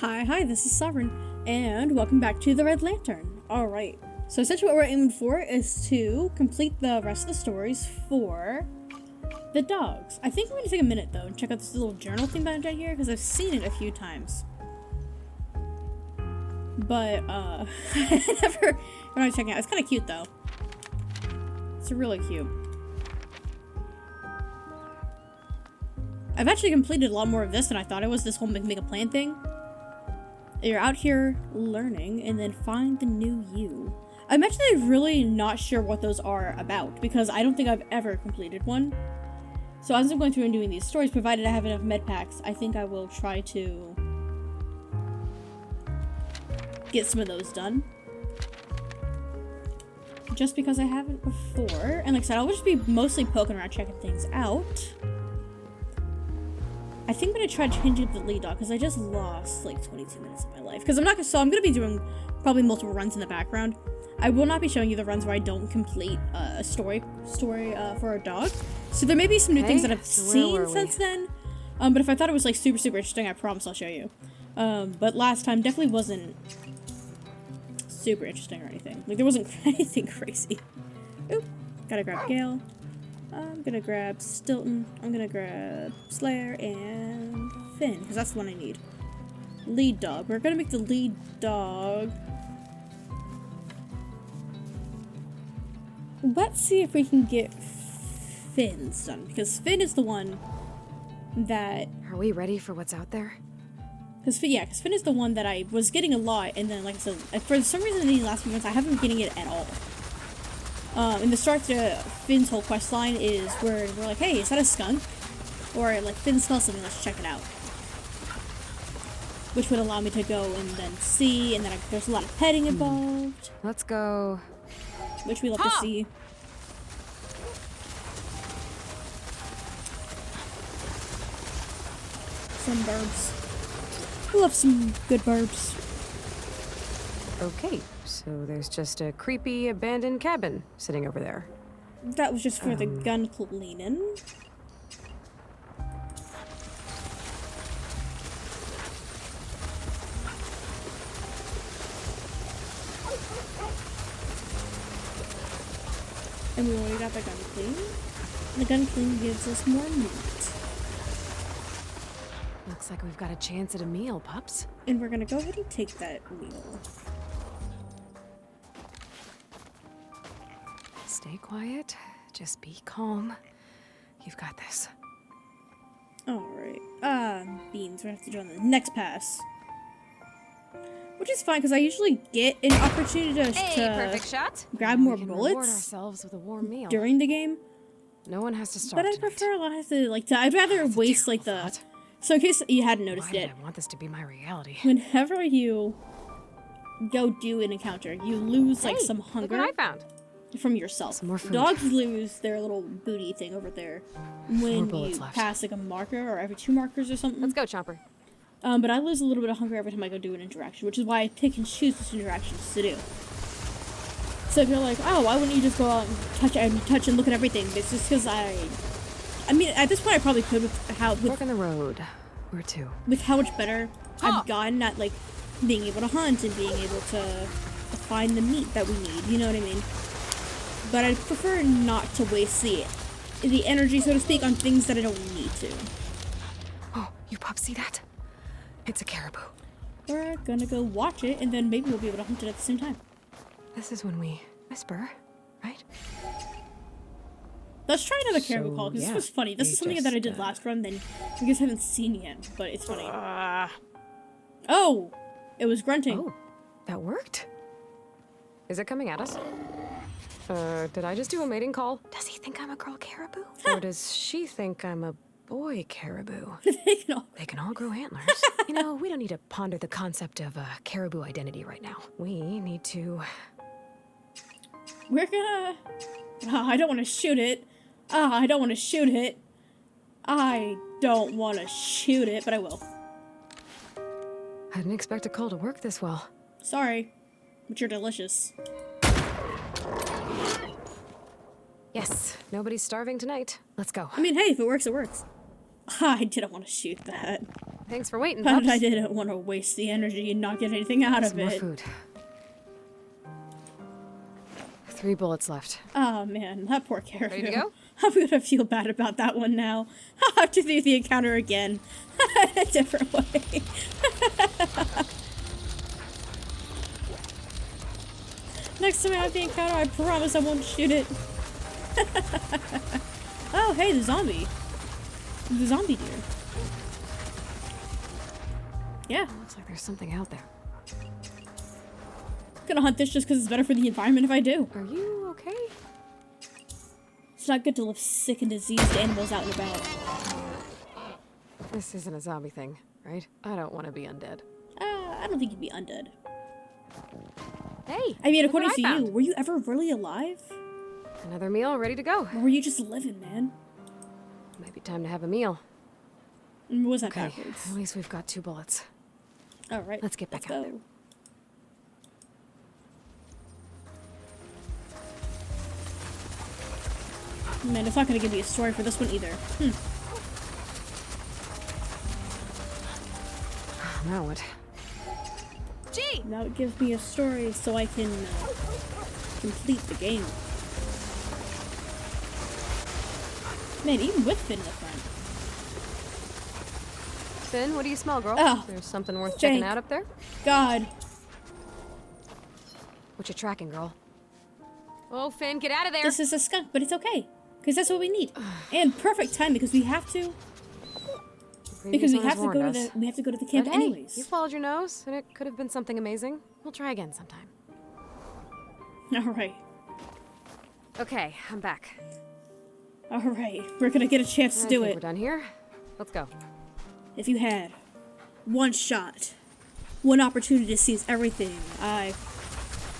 Hi, this is Sovereign, and welcome back to the Red Lantern. Alright, so essentially what we're aiming for is to complete the rest of the stories for the dogs. I think I'm going to take a minute, though, and check out this little journal thing that I did here, because I've seen it a few times. But, I never really checking it out. It's kind of cute, though. It's really cute. I've actually completed a lot more of this than I thought it was, this whole make a plan thing. You're out here learning, and then find the new you. I'm actually really not sure what those are about, because I don't think I've ever completed one. So as I'm going through and doing these stories, provided I have enough med packs, I think I will try to get some of those done. Just because I haven't before. And like I said, I'll just be mostly poking around, checking things out. I think I'm gonna try changing up the lead dog because I just lost like 22 minutes of my life. Because I'm gonna be doing probably multiple runs in the background. I will not be showing you the runs where I don't complete a story for a dog. So there may be some new things that I've seen since then. But if I thought it was like super interesting, I promise I'll show you. But last time definitely wasn't super interesting or anything. Like there wasn't anything crazy. Oop, gotta grab Gale. I'm gonna grab Stilton, I'm gonna grab Slayer, and Finn, because that's the one I need. Lead dog. We're gonna make the lead dog. Let's see if we can get Finn's done, because Finn is the one that... Are we ready for what's out there? Because Finn is the one that I was getting a lot, and then, like I said, for some reason in these last few months, I haven't been getting it at all. In the start to Finn's whole quest line is where we're like, hey, is that a skunk? Or like, Finn smells something, let's check it out. Which would allow me to go and then see, and then there's a lot of petting involved. Let's go. Which we love to see. Some burbs. We love some good burbs. Okay, so there's just a creepy abandoned cabin sitting over there. That was just for the gun cleaning. And we already got the gun clean. The gun clean gives us more meat. Looks like we've got a chance at a meal, pups. And we're gonna go ahead and take that meal. Stay quiet. Just be calm. You've got this. Alright. Beans. We're gonna have to do on the next pass. Which is fine, because I usually get an opportunity to, perfect shot. Grab more we can bullets reward ourselves with a warm meal. during the game. No one has to starve But I prefer a lot I'd rather waste like the... Thought. So in case you hadn't noticed Why it, did I want this to be my reality? whenever you go do an encounter, you lose like some Look hunger what I found. from yourself. Some more food. Dogs lose their little booty thing over there when bullets you left. pass like a marker or every 2 markers or something. Let's go, Chomper. But I lose a little bit of hunger every time I go do an interaction, which is why I pick and choose which interactions to do. So if you're like, oh, why wouldn't you just go out and touch and look at everything? It's just because I mean, at this point I probably could Fork in the road. Where to? with how much better I've gotten at like being able to hunt and being able to find the meat that we need. You know what I mean? But I prefer not to waste the energy, so to speak, on things that I don't need to. Oh, you pups see that? It's a caribou. We're gonna go watch it, and then maybe we'll be able to hunt it at the same time. This is when we whisper, right? Let's try another caribou call, because yeah, this was funny. This we is something that I did last run, then you guys haven't seen yet, but it's funny. Oh! It was grunting. Oh, that worked. Is it coming at us? Did I just do a mating call? Does he think I'm a girl caribou? Or does she think I'm a boy caribou? They can all grow antlers. You know, we don't need to ponder the concept of caribou identity right now. We need to... We're gonna... I don't want to shoot it. I don't want to shoot it. I don't want to shoot it, but I will. I didn't expect a call to work this well. Sorry, but you're delicious. Yes, nobody's starving tonight. Let's go. I mean, hey, if it works, it works. I didn't want to shoot that. Thanks for waiting, But pups. I didn't want to waste the energy and not get anything out of Some more it. food. 3 bullets left. Oh man, that poor caribou. Ready to go? I'm gonna feel bad about that one now. I'll have to do the encounter again. A different way. Next time I have the encounter, I promise I won't shoot it. Oh, hey, the zombie. The zombie deer. Yeah. Looks like there's something out there. I'm gonna hunt this just because it's better for the environment if I do. Are you okay? It's not good to leave sick and diseased animals out and about. This isn't a zombie thing, right? I don't want to be undead. I don't think you'd be undead. Hey! I mean, look what according to I you, found. were you ever really alive? Another meal ready to go. Or were you just living, man? Might be time to have a meal. Or was that Okay, backwards? at least we've got 2 bullets. Alright. Let's get back out there. Man, it's not gonna give me a story for this one either. Now what? Gee! Now it gives me a story so I can complete the game. Man, even with Finn in the front. Finn, what do you smell, girl? Oh, There's something worth Jake. checking out up there? God. What you tracking, girl? Oh, Finn, get out of there! This is a skunk, but it's okay. Because that's what we need. And perfect time because we have to. Because we have to go to the camp But hey, anyways. you followed your nose, and it could have been something amazing. We'll try again sometime. Alright. Okay, I'm back. Alright. We're gonna get a chance to I do think it. we're done here. Let's go. If you had one shot, one opportunity to seize everything, I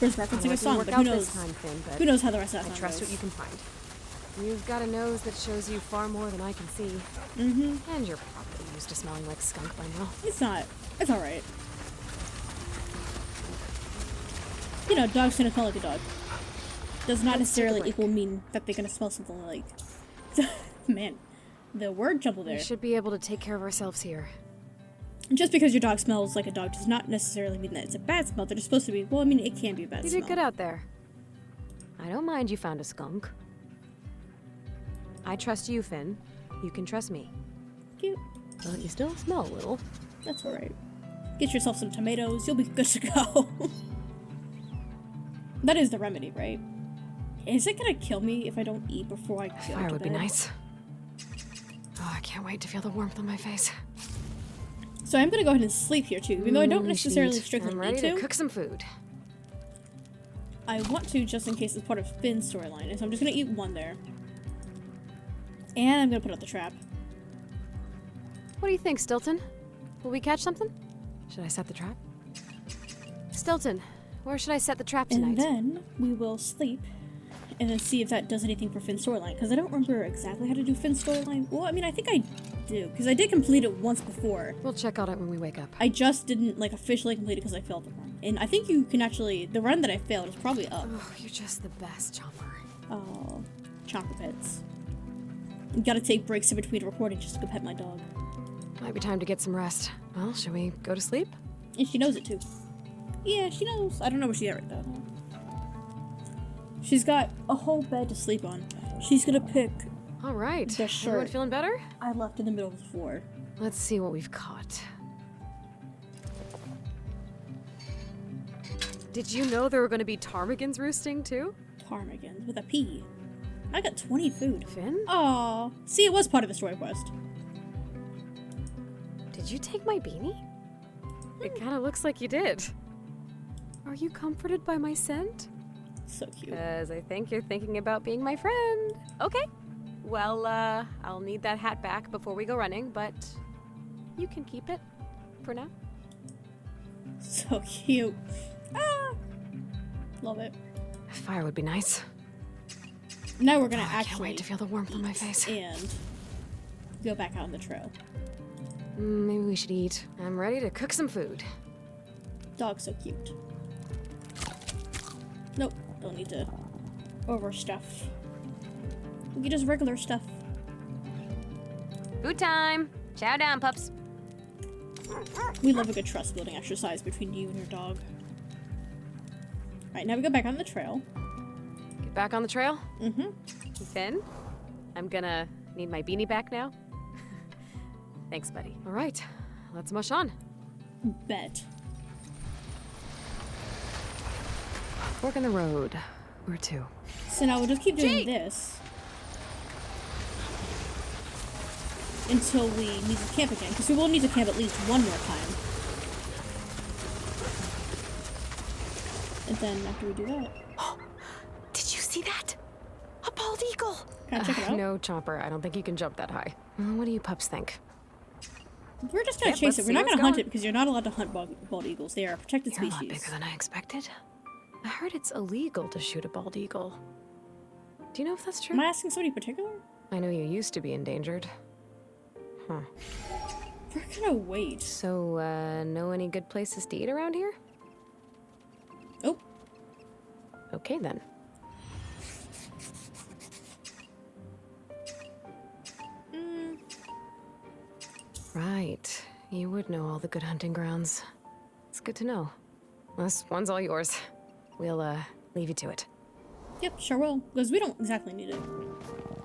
was referencing a song, Work but out who knows? this time, Finn, but Who knows how the rest of that I song trust goes? what you can find. You've got a nose that shows you far more than I can see. Mm-hmm. And you're probably used to smelling like skunk by now. It's not. It's alright. You know, dogs gonna smell like a dog. Does not Let's take a necessarily break. equal mean that they're gonna smell something like. Man, the word jumbled We there. should be able to take care of ourselves here. Just because your dog smells like a dog does not necessarily mean that it's a bad smell. They're just supposed to be. Well, I mean, it can be a bad You smell. did good out there. I don't mind you found a skunk. I trust you, Finn. You can trust me. Cute. But you still smell a little. That's alright. Get yourself some tomatoes. You'll be good to go. That is the remedy, right? Is it gonna kill me if I don't eat before I go Fire to would be bed? nice. Oh, I can't wait to feel the warmth on my face. So I'm gonna go ahead and sleep here too, even though I don't We should necessarily eat. strictly I'm need ready to. to cook some food. I want to just in case it's part of Finn's storyline, and so I'm just gonna eat one there. And I'm gonna put out the trap. What do you think, Stilton? Will we catch something? Should I set the trap? Stilton, where should I set the trap tonight? And then we will sleep, and then see if that does anything for Finn's storyline. Because I don't remember exactly how to do Finn's storyline. Well, I mean, I think I do, because I did complete it once before. We'll check on it when we wake up. I just didn't, like, officially complete it because I failed the run. And I think you can actually, the run that I failed is probably up. Oh, you're just the best, Chomper. Oh, chomper pets. You gotta take breaks in between recording just to go pet my dog. Might be time to get some rest. Well, shall we go to sleep? And she knows it too. Yeah, she knows. I don't know where she's at right now. She's got a whole bed to sleep on. She's gonna pick All right. the Everyone shirt feeling better? I left in the middle of the floor. Let's see what we've caught. Did you know there were going to be ptarmigans roosting too? Ptarmigans with a P. I got 20 food. Finn? Aw. See, it was part of the story quest. Did you take my beanie? It kind of looks like you did. Are you comforted by my scent? So cute. Because I think you're thinking about being my friend. Okay. Well, I'll need that hat back before we go running, but you can keep it for now. So cute. Ah. Love it. Fire would be nice. Now we're gonna I actually can't wait to feel the warmth on my face. and go back out on the trail. Maybe we should eat. I'm ready to cook some food. Dog's so cute. Nope, don't need to overstuff. We can just regular stuff. Food time! Chow down, pups. We love a good trust building exercise between you and your dog. Alright, now we go back on the trail. Get back on the trail? Mm-hmm. Finn, I'm gonna need my beanie back now. Thanks, buddy. All right, let's mush on. Bet. Fork in the road. Where to? So now we'll just keep doing this until we need to camp again, because we will need to camp at least one more time. And then after we do that... Did you see that? A bald eagle! Can I check it out? No, Chomper, I don't think you can jump that high. What do you pups think? We're just gonna chase it. We're not gonna hunt it because you're not allowed to hunt bald eagles. They are a protected You're a lot species. bigger than I expected. I heard it's illegal to shoot a bald eagle. Do you know if that's true? Am I asking somebody particular? I know you used to be endangered. Huh. We're gonna wait. So, know any good places to eat around here? Oh. Okay, then. Right. You would know all the good hunting grounds. It's good to know. This one's all yours. We'll, leave you to it. Yep, sure will. Because we don't exactly need it. I'm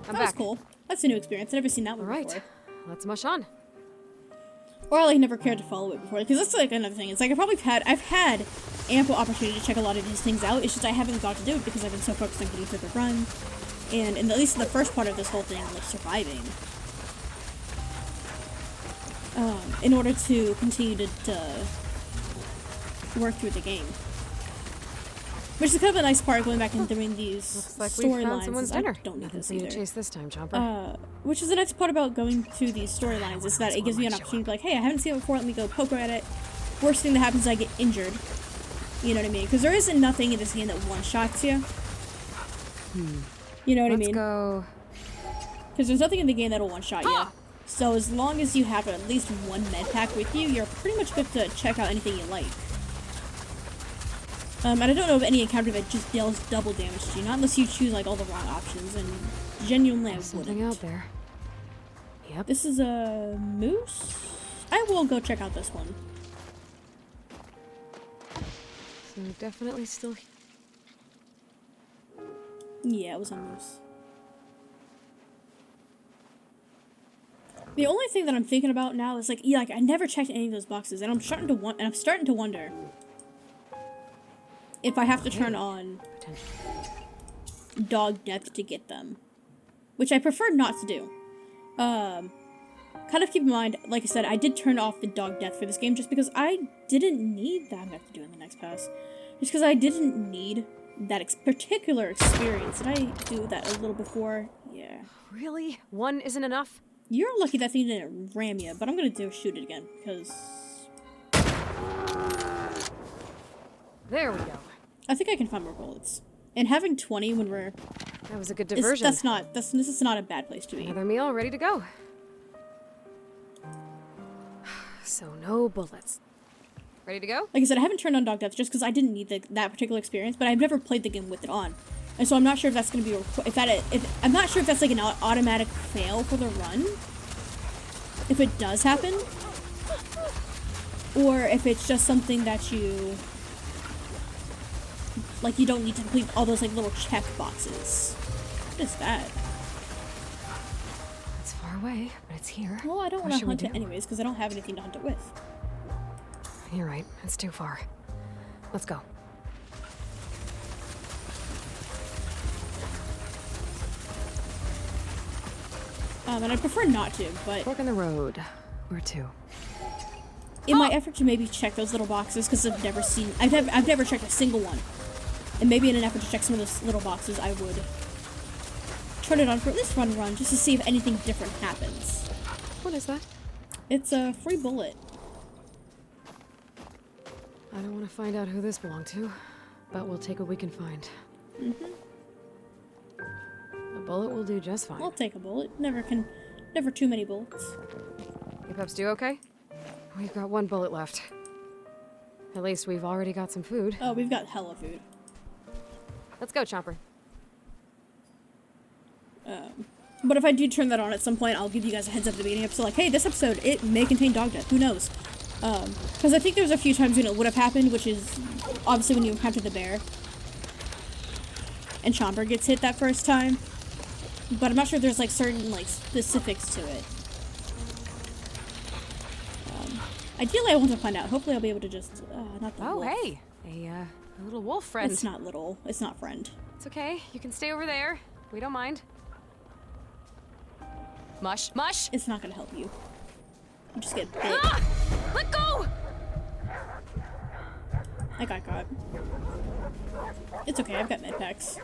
That was back. cool. That's a new experience. I've never seen that All one right. before. Let's mush on. Or I like never cared to follow it before. Because that's like another thing. It's like I've had ample opportunity to check a lot of these things out. It's just I haven't got to do it because I've been so focused on getting through the run. And at least in the first part of this whole thing, like surviving. In order to continue to work through the game. Which is kind of a nice part going back and doing these Looks like we found storylines. someone's I dinner. don't need Nothing this for you to either. chase this time, Chomper. Which is the nice part about going through these storylines is that it gives me an opportunity to be like, hey, I haven't seen it before, let me go poke at it. Worst thing that happens is I get injured. You know what I mean? Because there isn't nothing in this game that one-shots you. You know what I mean? Let's go. Because there's nothing in the game that'll one-shot you. So as long as you have at least one med pack with you, you're pretty much good to check out anything you like. And I don't know of any encounter that just deals double damage to you, not unless you choose like all the wrong options, and genuinely I There's something wouldn't. out there. Yep. This is a moose? I will go check out this one. So definitely still. Yeah, it was a moose. The only thing that I'm thinking about now is like, yeah, like I never checked any of those boxes, and I'm starting to wonder if I have to turn on dog death to get them, which I prefer not to do. Kind of keep in mind, like I said, I did turn off the dog death for this game just because I didn't need that. I'm gonna have to do it in the next pass. Just because I didn't need that particular experience. Did I do that a little before? Yeah. Really? One isn't enough? You're lucky that thing didn't ram you, but I'm gonna shoot it again, because... There we go. I think I can find more bullets. And having 20 when we're... That was a good diversion. This is not a bad place to be. Another meal ready to go. So no bullets. Ready to go? Like I said, I haven't turned on dog death just because I didn't need that particular experience, but I've never played the game with it on. And so I'm not sure if that's going to be I'm not sure if that's like an automatic fail for the run. If it does happen. Or if it's just something that you don't need to complete all those like little check boxes. What is that? It's far away, but it's here. Well, I don't What want to should we hunt it do? anyways because I don't have anything to hunt it with. You're right. It's too far. Let's go. And I prefer not to, but Fork in the road. Where to? in my effort to maybe check those little boxes, because I've never checked a single one, and maybe in an effort to check some of those little boxes, I would turn it on for at least one run, just to see if anything different happens. What is that? It's a free bullet. I don't want to find out who this belonged to, but we'll take what we can find. A bullet will do just fine. I'll take a bullet. Never too many bullets. You pups do okay? We've got one bullet left. At least we've already got some food. Oh, we've got hella food. Let's go, Chomper. But if I do turn that on at some point, I'll give you guys a heads up at the beginning of the episode, like, hey, this episode, it may contain dog death. Who knows? Because I think there's a few times when it would have happened, which is obviously when you encounter the bear. And Chomper gets hit that first time. But I'm not sure if there's like certain like specifics to it. Ideally I want to find out. Hopefully I'll be able to just, not the wolf. hey, a little wolf friend. It's not little, it's not friend. It's okay, you can stay over there. We don't mind. Mush, mush! It's not gonna help you. You just get bit. Ah! Let go! I got caught. It's okay, I've got med packs.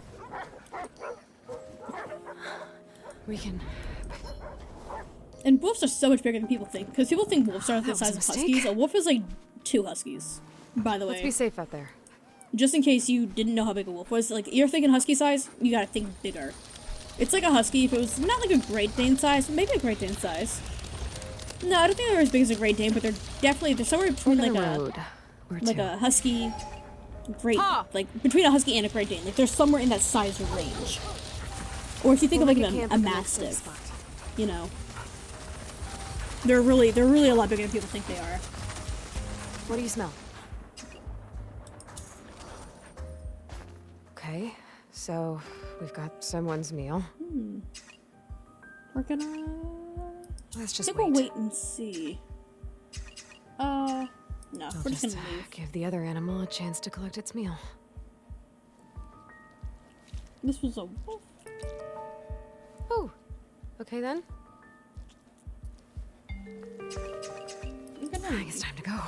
We can... And wolves are so much bigger than people think, because people think wolves are the That was size a of mistake. huskies. A wolf is like 2 huskies, by the way. Let's be safe out there. Just in case you didn't know how big a wolf was, like, you're thinking husky size, you gotta think bigger. It's like a husky if it was not like a Great Dane size, maybe a Great Dane size. No, I don't think they're as big as a Great Dane, but they're somewhere between like a husky, like between a husky and a Great Dane. Like they're somewhere in that size range. Or if you think of like a mastiff, you know, they're really a lot bigger than people think they are. What do you smell? Okay, so we've got someone's meal. We're gonna... Let's I just think wait. we'll wait and see. No, we're just gonna leave. Give the other animal a chance to collect its meal. This was a wolf. Oh, okay then. We're gonna I think leave. it's time to go.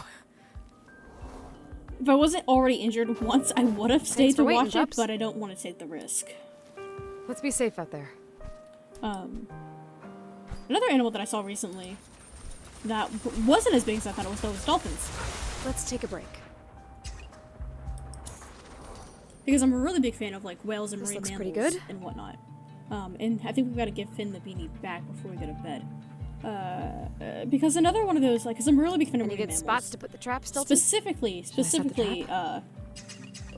If I wasn't already injured once, I would have stayed for to waiting, watch it, pups. but I don't want to take the risk. Let's be safe out there. Another animal that I saw recently that wasn't as big as I thought it was, though, was dolphins. Let's take a break. Because I'm a really big fan of like whales and This marine looks mammals pretty good. and whatnot. And I think we've got to give Finn the beanie back before we go to bed. Because another one of those, like, because I'm a really big fan of Any marine good mammals. spots to put the trap, Stilton? Specifically, I set the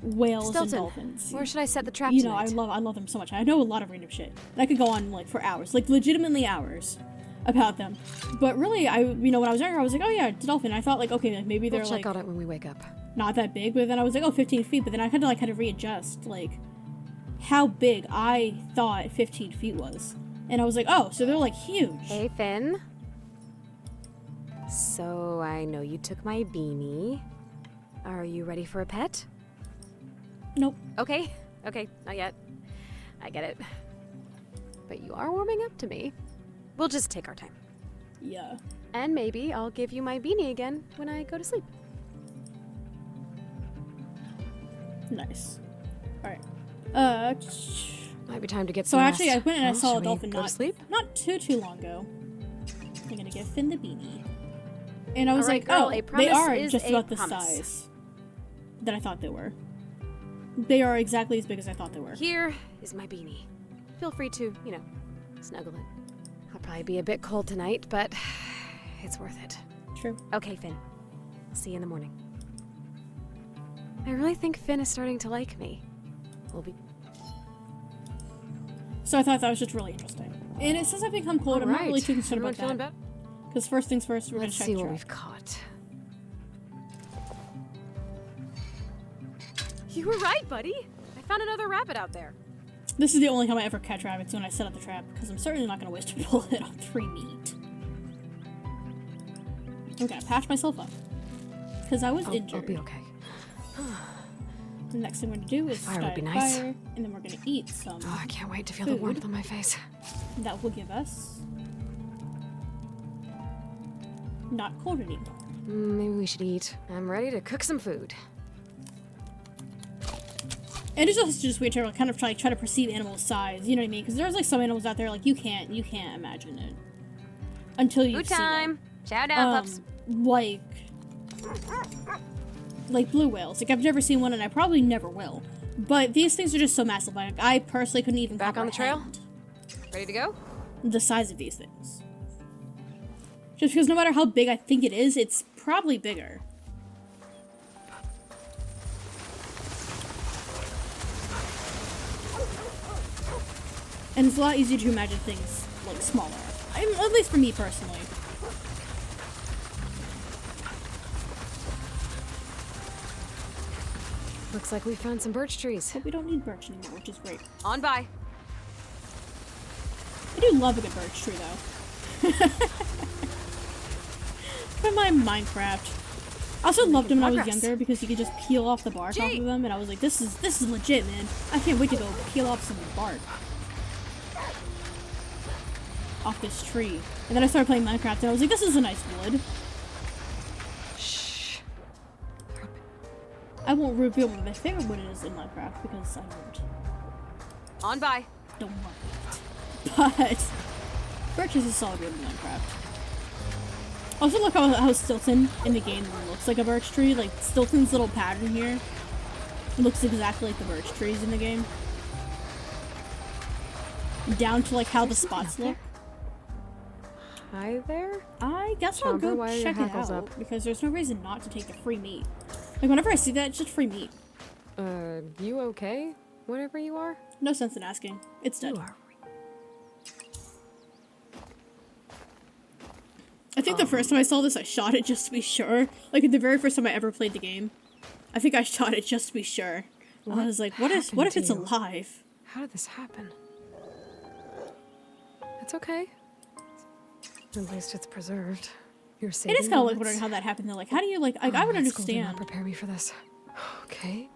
whales and Stilton, dolphins. where should I set the trap You know, tonight? I love them so much. I know a lot of random shit. And I could go on like for hours, like legitimately hours, about them. But really, when I was younger, I was like, oh yeah, it's a dolphin. I thought like, okay, like maybe they're We'll check like on it when we wake up. not that big. But then I was like, oh, 15 feet. But then I had to readjust like how big I thought 15 feet was, and I was like, oh, so they're like huge. Hey, Finn. So, I know you took my beanie. Are you ready for a pet? Nope. Okay, not yet. I get it. But you are warming up to me. We'll just take our time. Yeah. And maybe I'll give you my beanie again when I go to sleep. Nice. All right. Might be time to get So some actually, I rest. went and I Well, saw should a we dolphin go to sleep? not too long ago. I'm gonna give Finn the beanie, and I was All right, like, girl, oh, a they promise are is just a about the promise. size that I thought they were. They are exactly as big as I thought they were. Here is my beanie. Feel free to, snuggle it. I'll probably be a bit cold tonight, but it's worth it. True. Okay, Finn. I'll see you in the morning. I really think Finn is starting to like me. We'll be... So I thought that was just really interesting. And it says I've become cold. I'm not really too concerned Everyone about feeling that. better? Because first things first, we're Let's gonna check see the what trap. we've caught. You were right, buddy. I found another rabbit out there. This is the only time I ever catch rabbits when I set up the trap, because I'm certainly not going to waste a bullet on 3 meat. I'm going to patch myself up. Because I was injured. I'll be okay. The next thing we're going to do is Fire would start be a nice. fire, and then we're going to eat some. Oh, I can't wait to feel the Food. warmth on my face. That will give us not cold anymore. Maybe we should eat. I'm ready to cook some food. And it's also just weird to kind of try to perceive animal size, you know what I mean? Because there's like some animals out there like you can't imagine it until you Food see time! it. Shout out, pups. Like blue whales. Like I've never seen one, and I probably never will. But these things are just so massive. Like I personally couldn't even Back on the trail? comprehend Ready to go? the size of these things. Just because no matter how big I think it is, it's probably bigger. And it's a lot easier to imagine things like smaller. At least for me personally. Looks like we found some birch trees. But we don't need birch anymore, which is great. On by. I do love a good birch tree, though. From my Minecraft. I also loved them when I was younger because you could just peel off the bark off of them, and I was like, this is legit, man. I can't wait to go peel off some bark off this tree. And then I started playing Minecraft, and I was like, this is a nice wood. Shh. I won't reveal what my favorite wood is in Minecraft because I won't. On by. Don't want it. But birch is a solid wood in Minecraft. Also, look how Stilton in the game looks like a birch tree. Like, Stilton's little pattern here looks exactly like the birch trees in the game. Down to, like, how the spots look. Hi there? I guess I'll go check it out, because there's no reason not to take the free meat. Like, whenever I see that, it's just free meat. You okay? Whatever you are? No sense in asking. It's dead. You are. I think the first time I saw this, I shot it just to be sure. Like, the very first time I ever played the game, I think I shot it just to be sure. I was like, what if it's alive? How did this happen? It's okay. At least it's preserved. You're safe. It is kind of like wondering how that happened though. Like, how do you, like, I would understand. Prepare me for this. Okay.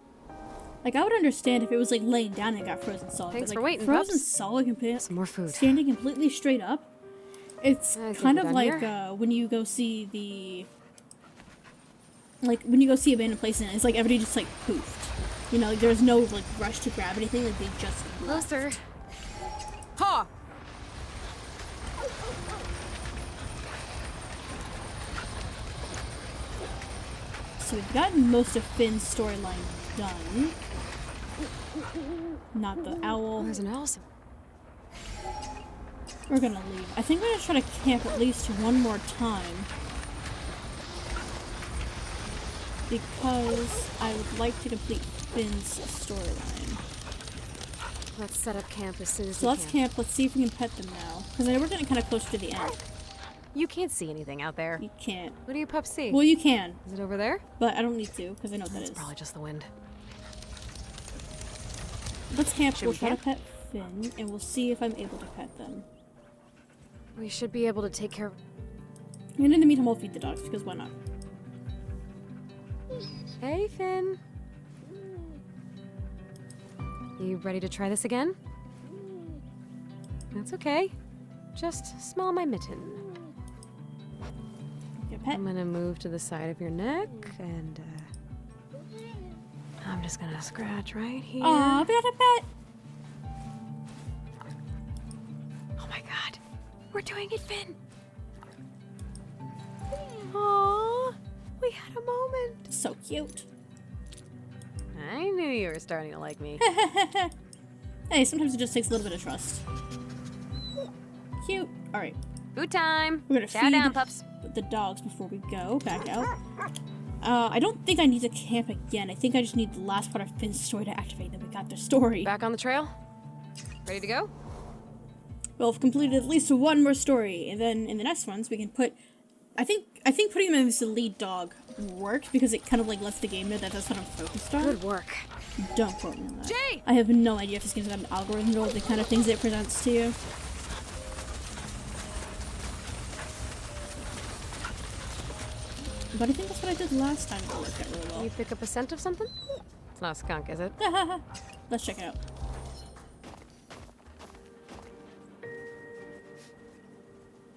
Like, I would understand if it was, like, laying down and got frozen solid. Thanks but, for like, waiting, frozen pups. solid, Some more food. standing completely straight up. It's kind of like when you go see the, like, when you go see Abandoned Places, and it's like everybody just, like, poofed. You know, like, there's no, like, rush to grab anything, like, they just left. Closer. Ha! So we've gotten most of Finn's storyline done. Not the owl. There's an owl. We're gonna leave. I think we're gonna try to camp at least one more time. Because I would like to complete Finn's storyline. Let's set up camp as soon as So let's camp. Let's see if we can pet them now. Because I know we're getting kind of close to the end. You can't see anything out there. You can't. What do you pups see? Well, you can. Is it over there? But I don't need to, because I know what that That's is. probably just the wind. Let's camp. Should We'll we try camp? to pet Finn, and we'll see if I'm able to pet them. We should be able to take care of... And in the meantime, we'll feed the dogs, because why not? Hey, Finn. You ready to try this again? That's okay. Just smell my mitten. Get a pet. I'm gonna move to the side of your neck, and I'm just gonna scratch right here. Aw, we got a pet! Oh my god. We're doing it, Finn! Aww, we had a moment. So cute. I knew you were starting to like me. Hey, sometimes it just takes a little bit of trust. Cute. Alright. Food time. We're gonna Chow feed down, pups. the dogs before we go back out. I don't think I need to camp again. I think I just need the last part of Finn's story to activate that we got their story. Back on the trail? Ready to go? We'll have completed at least one more story, and then in the next ones we can put... I think putting them as the lead dog worked because it kind of like lets the game know that that's what I'm focused on. Good work. Don't quote me on that. Jay! I have no idea if this game's got an algorithm or the kind of things it presents to you. But I think that's what I did last time. It worked out really well. You pick up a scent of something? It's not a skunk, is it? Let's check it out.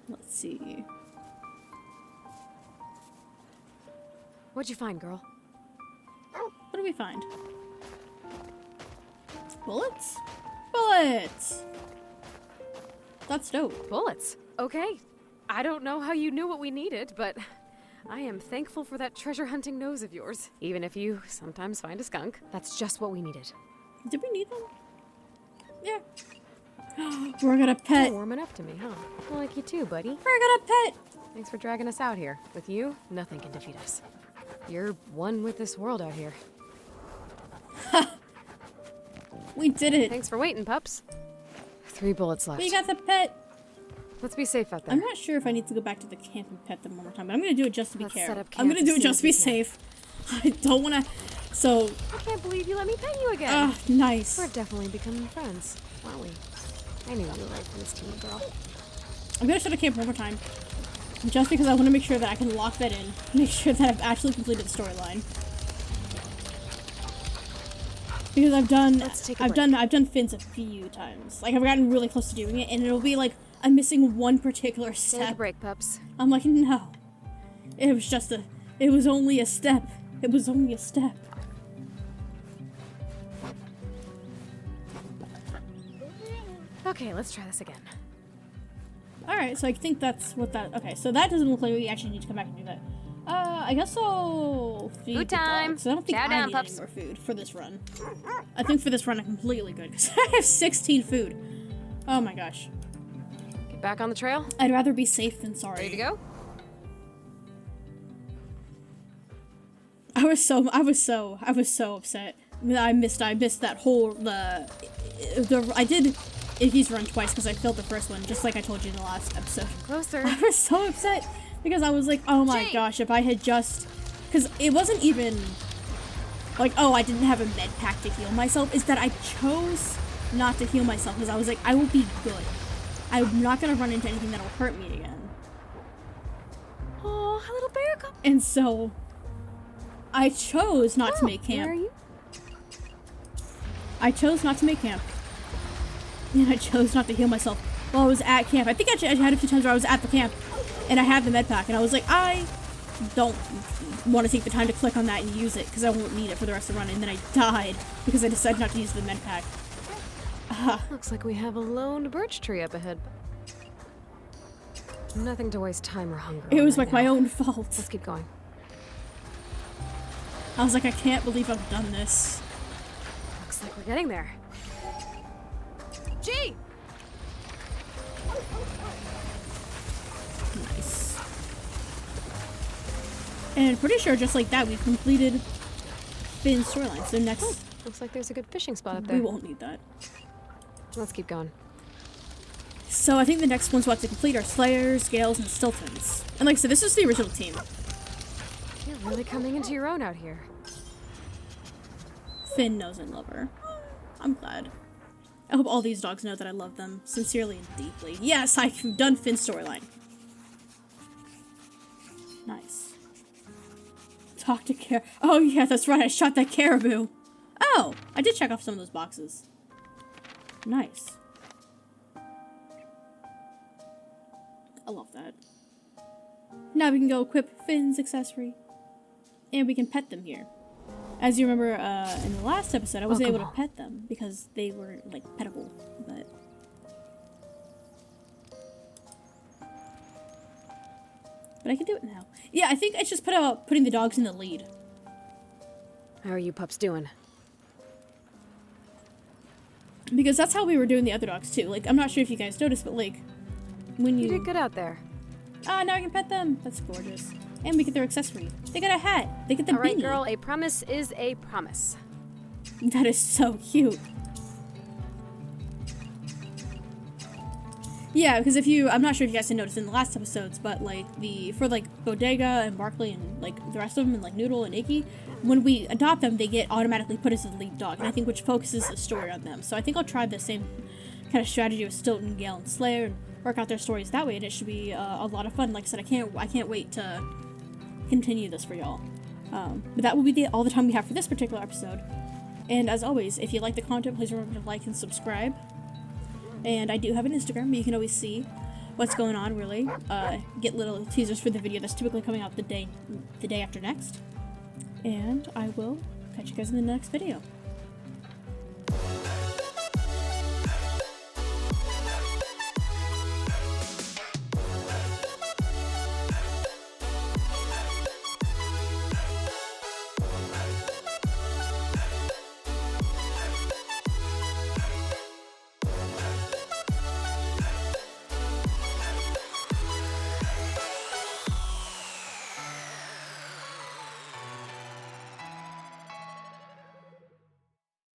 Let's see. What'd you find, girl? What do we find? Bullets? Bullets! That's dope. Bullets. Okay. I don't know how you knew what we needed, but I am thankful for that treasure hunting nose of yours. Even if you sometimes find a skunk, that's just what we needed. Did we need them? Yeah. We're gonna pet. You're warming up to me, huh? I like you too, buddy. We're gonna pet. Thanks for dragging us out here. With you, nothing can defeat us. You're one with this world out here. We did it. Thanks for waiting, pups. 3 bullets left. We got the pet. Let's be safe out there. I'm not sure if I need to go back to the camp and pet them one more time, but I'm gonna do it just to be Let's careful. set up I'm camp gonna do as it soon just as to be we can. safe. I don't wanna So, I can't believe you let me pet you again. nice. We're definitely becoming friends, aren't we? I knew you were right for this team, girl. I'm gonna shut a camp one more time. Just because I want to make sure that I can lock that in. Make sure that I've actually completed the storyline. Because I've done Fins a few times. Like, I've gotten really close to doing it, and it'll be like, I'm missing one particular step. Take a break, pups. I'm like, no. It was only a step. It was only a step. Okay, let's try this again. Alright, so I think that's what that... Okay, so that doesn't look like we actually need to come back and do that. I guess I'll feed Food the time. dogs. I don't think Chow I down, need pups. any more food for this run. I think for this run I'm completely good, because I have 16 food. Oh my gosh. Get back on the trail. I'd rather be safe than sorry. Ready to go? I was so upset. I missed that whole, I did Iggy's run twice because I failed the first one, just like I told you in the last episode. Closer. I was so upset because I was like, oh my gosh, if I had just, because it wasn't even like, oh, I didn't have a med pack to heal myself, is that I chose not to heal myself because I was like, I will be good. I'm not going to run into anything that'll hurt me again. Oh, a little bear cub. And so I chose not to make camp. Where are you? I chose not to make camp. And I chose not to heal myself while I was at camp. I think actually I had a few times where I was at the camp and I had the med pack and I was like, I don't want to take the time to click on that and use it because I won't need it for the rest of the run. And then I died because I decided not to use the med pack. Looks like we have a lone birch tree up ahead. Nothing to waste time or hunger. It was right like my now. own fault. Let's keep going. I was like, I can't believe I've done this. Looks like we're getting there. G! Nice. And pretty sure just like that we've completed Finn's storyline. So next Looks like there's a good fishing spot up there. we won't need that. Let's keep going. So I think the next ones we'll have to complete are Slayers, Gales, and Stiltons. And like I said, this is the original team. You're really coming into your own out here. Finn knows I love her. I'm glad. I hope all these dogs know that I love them sincerely and deeply. Yes, I've done Finn's storyline. Nice. Talk to Oh yeah, that's right, I shot that caribou. Oh, I did check off some of those boxes. Nice. I love that. Now we can go equip Finn's accessory. And we can pet them here. As you remember, in the last episode, I wasn't able to pet them because they were, like, petable, but I can do it now. Yeah, I think it's just putting the dogs in the lead. How are you pups doing? Because that's how we were doing the other dogs, too. Like, I'm not sure if you guys noticed, but, like, when You did good out there. Ah, now I can pet them. That's gorgeous. And we get their accessory. They get a hat. They get the All right, beanie. girl, a promise is a promise. That is so cute. Yeah, because I'm not sure if you guys had noticed in the last episodes, but like for Bodega and Barkley and like the rest of them and like Noodle and Iggy, when we adopt them, they get automatically put as the lead dog, and I think which focuses the story on them. So I think I'll try the same kind of strategy with Stilton, Gale, and Slayer, and work out their stories that way, and it should be a lot of fun. Like I said, I can't wait to continue this for y'all. But that will be all the time we have for this particular episode. And as always, if you like the content, please remember to like and subscribe. And I do have an Instagram, but you can always see what's going on, really. Get little teasers for the video that's typically coming out the day after next. And I will catch you guys in the next video.